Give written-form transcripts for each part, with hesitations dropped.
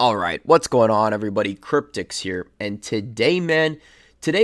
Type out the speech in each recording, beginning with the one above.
Alright, what's going on everybody? Cryptix here, and today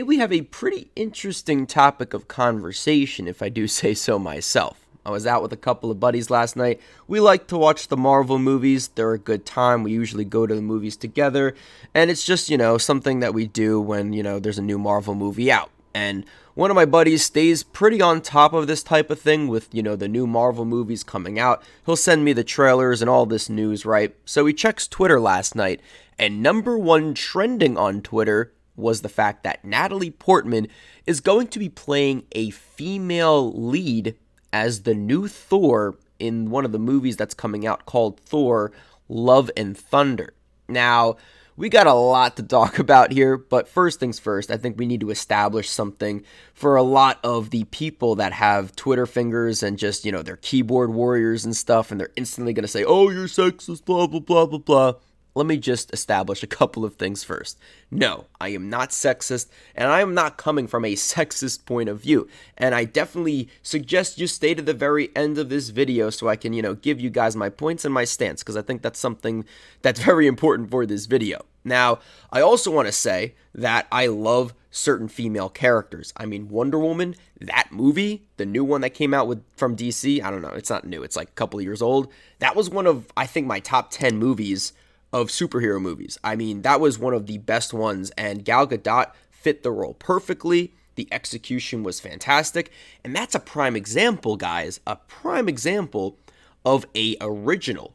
we have a pretty interesting topic of conversation, if I do say so myself. I was out with a couple of buddies last night. We like to watch the Marvel movies. They're a good time. We usually go to the movies together, and it's just, something that we do when, there's a new Marvel movie out. And one of my buddies stays pretty on top of this type of thing with, the new Marvel movies coming out. He'll send me the trailers and all this news, right? So he checks Twitter last night, and number one trending on Twitter was the fact that Natalie Portman is going to be playing a female lead as the new Thor in one of the movies that's coming out called Thor, Love and Thunder. Now, we got a lot to talk about here, but first things first, I think we need to establish something for a lot of the people that have Twitter fingers and just, they're keyboard warriors and stuff, and they're instantly going to say, oh, you're sexist, blah, blah, blah, blah, blah. Let me just establish a couple of things first. No, I am not sexist, and I am not coming from a sexist point of view. And I definitely suggest you stay to the very end of this video so I can, give you guys my points and my stance, because I think that's something that's very important for this video. Now, I also want to say that I love certain female characters. I mean, Wonder Woman, that movie, the new one that came out from DC, I don't know, it's not new, it's like a couple of years old. That was one of, I think, my top 10 movies of superhero movies. I mean, that was one of the best ones, and Gal Gadot fit the role perfectly. The execution was fantastic, and that's a prime example, guys, a prime example of an original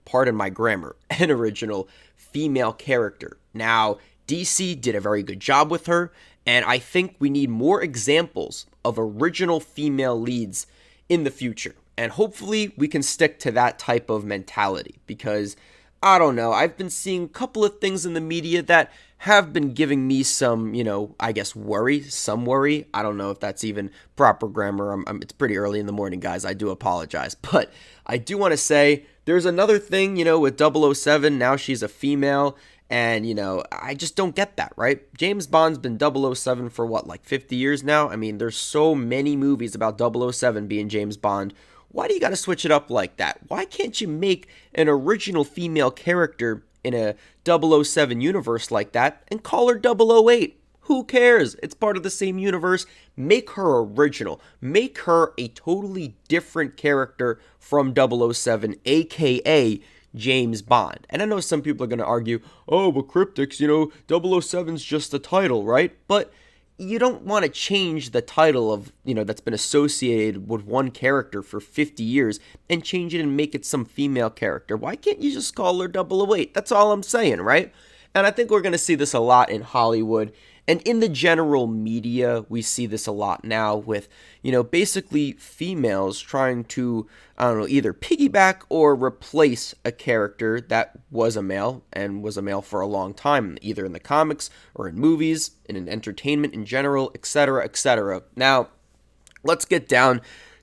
pardon my grammar, an original female character. Now, DC did a very good job with her, and I think we need more examples of original female leads in the future, and hopefully we can stick to that type of mentality, because I don't know, I've been seeing a couple of things in the media that have been giving me some, I guess some worry. I don't know if that's even proper grammar. It's pretty early in the morning, guys. I do apologize. But I do want to say there's another thing, with 007. Now she's a female. And, I just don't get that, right? James Bond's been 007 for what, like 50 years now? I mean, there's so many movies about 007 being James Bond. Why do you got to switch it up like that? Why can't you make an original female character in a 007 universe like that and call her 008? Who cares? It's part of the same universe. Make her original. Make her a totally different character from 007, aka James Bond. And I know some people are going to argue, oh, but Cryptix, 007's just a title, right? But you don't want to change the title of, that's been associated with one character for 50 years and change it and make it some female character. Why can't you just call her 008? That's all I'm saying, right? And I think we're going to see this a lot in Hollywood. And in the general media, we see this a lot now with, basically females trying to, either piggyback or replace a character that was a male and was a male for a long time, either in the comics or in movies, in entertainment in general, etc., etc. Now, let's get down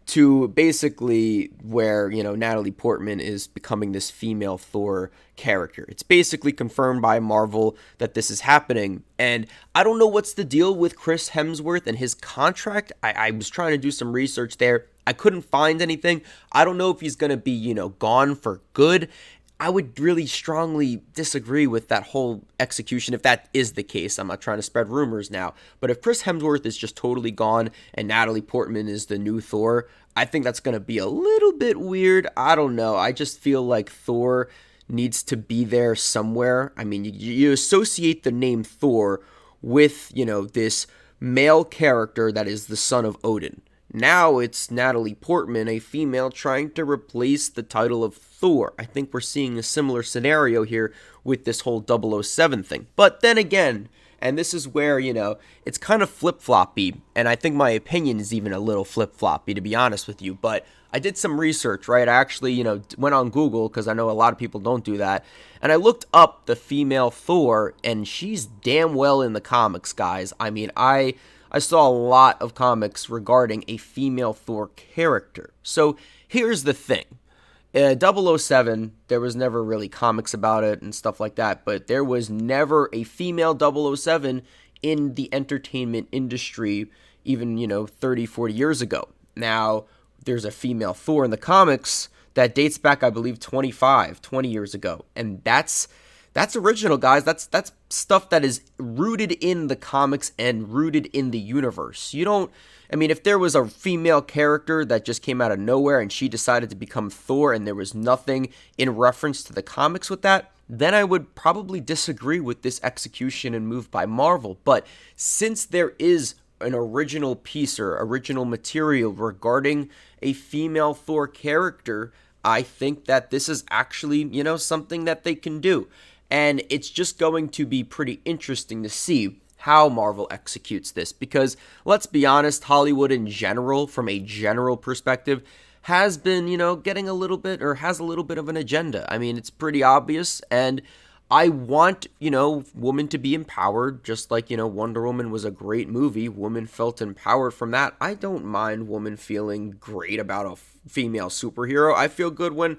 to basically where, Natalie Portman is becoming this female Thor character. It's basically confirmed by Marvel that this is happening, and I don't know what's the deal with Chris Hemsworth and his contract. I was trying to do some research there. I couldn't find anything. I don't know if he's going to be, gone for good. I would really strongly disagree with that whole execution if that is the case. I'm not trying to spread rumors now. But if Chris Hemsworth is just totally gone and Natalie Portman is the new Thor, I think that's going to be a little bit weird. I don't know. I just feel like Thor needs to be there somewhere. I mean, you associate the name Thor with, this male character that is the son of Odin. Now it's Natalie Portman, a female, trying to replace the title of Thor. I think we're seeing a similar scenario here with this whole 007 thing. But then again, and this is where, it's kind of flip-floppy, and I think my opinion is even a little flip-floppy, to be honest with you. But I did some research, right? I actually, went on Google, because I know a lot of people don't do that, and I looked up the female Thor, and she's damn well in the comics, guys. I mean, I saw a lot of comics regarding a female Thor character. So here's the thing. 007, there was never really comics about it and stuff like that, but there was never a female 007 in the entertainment industry even, 30, 40 years ago. Now, there's a female Thor in the comics that dates back, I believe, 20 years ago. And that's original, guys. That's stuff that is rooted in the comics and rooted in the universe. If there was a female character that just came out of nowhere and she decided to become Thor and there was nothing in reference to the comics with that, then I would probably disagree with this execution and move by Marvel. But since there is an original piece or original material regarding a female Thor character, I think that this is actually, something that they can do. And it's just going to be pretty interesting to see how Marvel executes this, because let's be honest, Hollywood in general, from a general perspective, has been, getting a little bit, or has a little bit of an agenda. I mean, it's pretty obvious, and I want, women to be empowered, just like, Wonder Woman was a great movie. Women felt empowered from that. I don't mind women feeling great about a female superhero. I feel good when,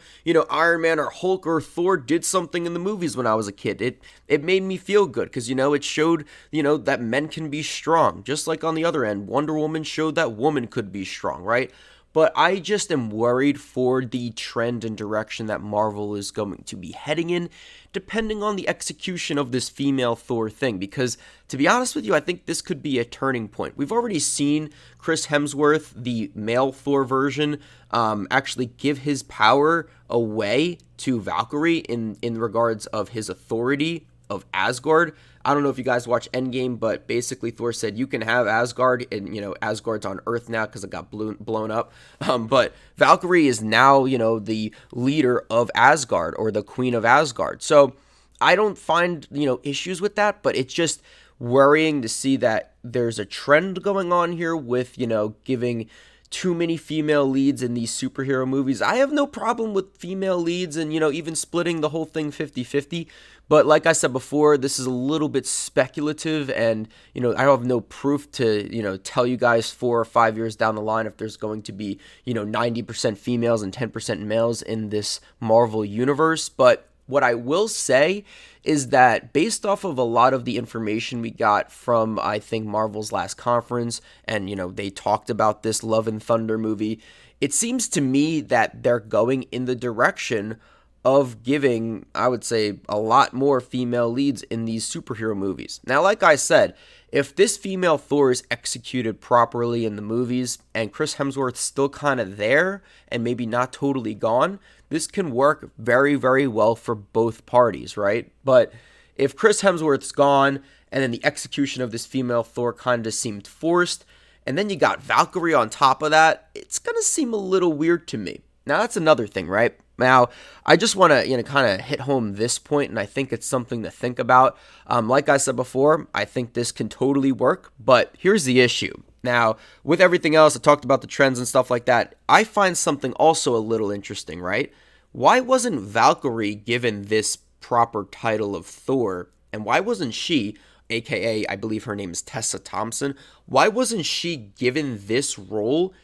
Iron Man or Hulk or Thor did something in the movies when I was a kid. It made me feel good because, it showed, that men can be strong. Just like on the other end, Wonder Woman showed that woman could be strong, right? But I just am worried for the trend and direction that Marvel is going to be heading in, depending on the execution of this female Thor thing. Because, to be honest with you, I think this could be a turning point. We've already seen Chris Hemsworth, the male Thor version, actually give his power away to Valkyrie in regards of his authority of Asgard. I don't know if you guys watch Endgame, but basically Thor said you can have Asgard, and Asgard's on Earth now because it got blown up. But Valkyrie is now the leader of Asgard, or the Queen of Asgard. So I don't find issues with that, but it's just worrying to see that there's a trend going on here with giving too many female leads in these superhero movies. I have no problem with female leads and, even splitting the whole thing 50-50. But like I said before, this is a little bit speculative, and, I have no proof to, tell you guys 4 or 5 years down the line if there's going to be, 90% females and 10% males in this Marvel universe. But what I will say is that based off of a lot of the information we got from, I think, Marvel's last conference, and, they talked about this Love and Thunder movie, it seems to me that they're going in the direction of giving, I would say, a lot more female leads in these superhero movies. Now, like I said, if this female Thor is executed properly in the movies and Chris Hemsworth's still kind of there and maybe not totally gone, this can work very, very well for both parties, right? But if Chris Hemsworth's gone and then the execution of this female Thor kind of seemed forced, and then you got Valkyrie on top of that, it's going to seem a little weird to me. Now, that's another thing, right? Now, I just want to, kind of hit home this point, and I think it's something to think about. Like I said before, I think this can totally work, but here's the issue. Now, with everything else, I talked about the trends and stuff like that. I find something also a little interesting, right? Why wasn't Valkyrie given this proper title of Thor, and why wasn't she, aka, I believe her name is Tessa Thompson, why wasn't she given this role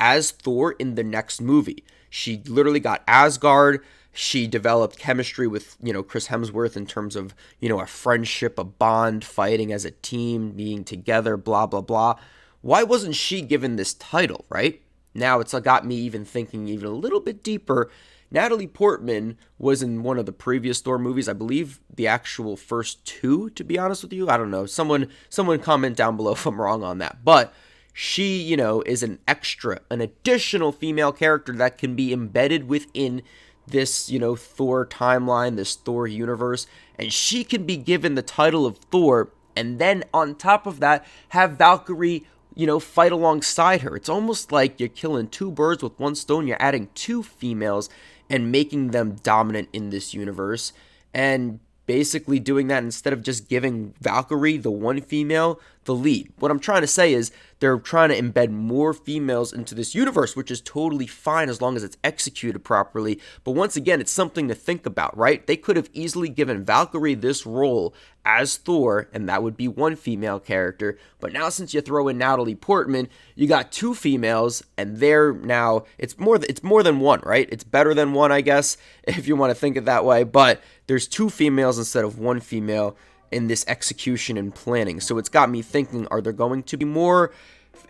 as Thor in the next movie? She literally got Asgard. She developed chemistry with, Chris Hemsworth in terms of, a friendship, a bond, fighting as a team, being together, blah, blah, blah. Why wasn't she given this title, right? Now it's got me even thinking even a little bit deeper. Natalie Portman was in one of the previous Thor movies. I believe the actual first 2, to be honest with you. I don't know. Someone comment down below if I'm wrong on that. But she, is an extra, an additional female character that can be embedded within this, Thor timeline, this Thor universe. And she can be given the title of Thor. And then on top of that, have Valkyrie, fight alongside her. It's almost like you're killing 2 birds with 1 stone. You're adding 2 females and making them dominant in this universe. And basically doing that instead of just giving Valkyrie, the 1 female, the lead. What I'm trying to say is they're trying to embed more females into this universe, which is totally fine as long as it's executed properly. But once again, it's something to think about, right? They could have easily given Valkyrie this role as Thor, and that would be 1 female character. But now since you throw in Natalie Portman, you got 2 females, and they're now, it's more than 1, right? It's better than 1, I guess, if you want to think it that way. But there's 2 females instead of 1 female in this execution and planning. So it's got me thinking, are there going to be more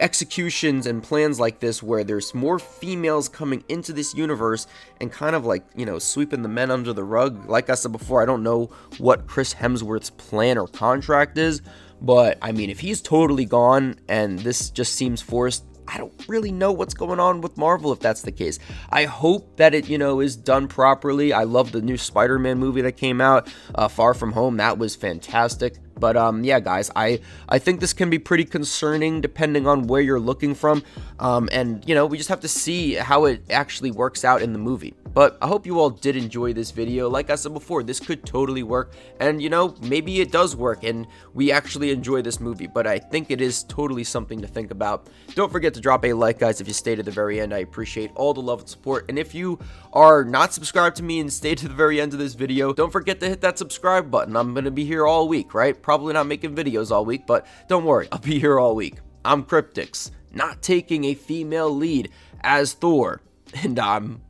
executions and plans like this where there's more females coming into this universe and kind of like, sweeping the men under the rug. Like I said before, I don't know what Chris Hemsworth's plan or contract is, but I mean, if he's totally gone and this just seems forced, I don't really know what's going on with Marvel if that's the case. I hope that it, is done properly. I love the new Spider-Man movie that came out, Far From Home. That was fantastic. But yeah, guys, I think this can be pretty concerning depending on where you're looking from. And, we just have to see how it actually works out in the movie. But I hope you all did enjoy this video. Like I said before, this could totally work. And, maybe it does work and we actually enjoy this movie. But I think it is totally something to think about. Don't forget to drop a like, guys, if you stayed to the very end. I appreciate all the love and support. And if you are not subscribed to me and stayed to the very end of this video, don't forget to hit that subscribe button. I'm going to be here all week, right? Probably not making videos all week, but don't worry, I'll be here all week. I'm Cryptix, not taking a female lead as Thor, and I'm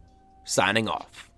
signing off.